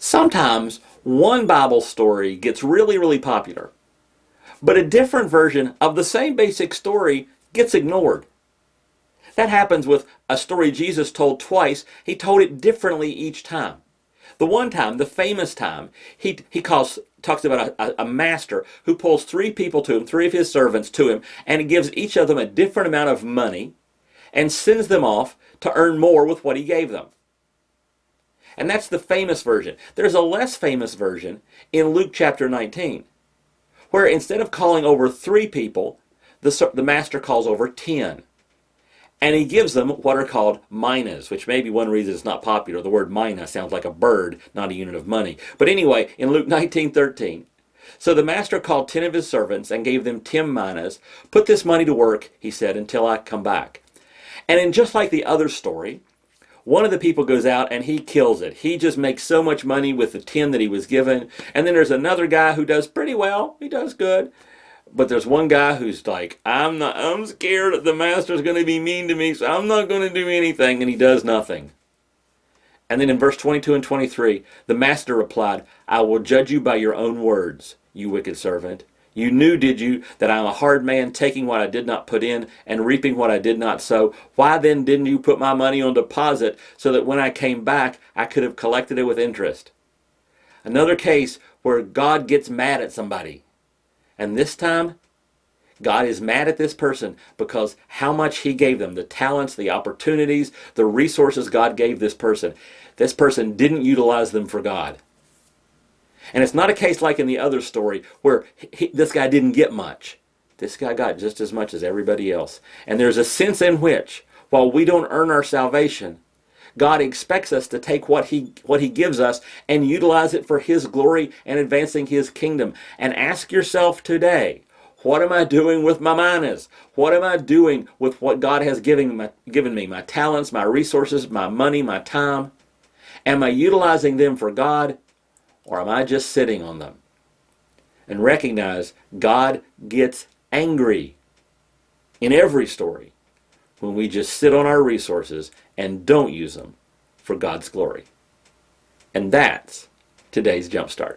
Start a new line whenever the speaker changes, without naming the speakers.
Sometimes one Bible story gets really, really popular, but a different version of the same basic story gets ignored. That happens with a story Jesus told twice. He told it differently each time. The one time, the famous time, talks about a master who pulls three people to him, three of his servants to him, and he gives each of them a different amount of money and sends them off to earn more with what he gave them. And that's the famous version. There's a less famous version in Luke chapter 19, where instead of calling over three people, the master calls over 10. And he gives them what are called minas, which may be one reason it's not popular. The word mina sounds like a bird, not a unit of money. But anyway, in Luke 19:13, so the master called 10 of his servants and gave them 10 minas. Put this money to work, he said, until I come back. And in just like the other story, one of the people goes out and he kills it. He just makes so much money with the 10 that he was given. And then there's another guy who does pretty well. He does good. But there's one guy who's like, I'm scared that the master's going to be mean to me, so I'm not going to do anything, and he does nothing. And then in verse 22 and 23, the master replied, I will judge you by your own words, you wicked servant. You knew, did you, that I'm a hard man, taking what I did not put in and reaping what I did not sow? Why then didn't you put my money on deposit so that when I came back, I could have collected it with interest? Another case where God gets mad at somebody. And this time, God is mad at this person because how much he gave them, the talents, the opportunities, the resources God gave this person. This person didn't utilize them for God. And it's not a case like in the other story where this guy didn't get much. This guy got just as much as everybody else. And there's a sense in which, while we don't earn our salvation, God expects us to take what he gives us and utilize it for his glory and advancing his kingdom. And ask yourself today, what am I doing with my minas? What am I doing with what God has given me, my talents, my resources, my money, my time? Am I utilizing them for God, or am I just sitting on them? And recognize God gets angry in every story when we just sit on our resources and don't use them for God's glory. And that's today's Jumpstart.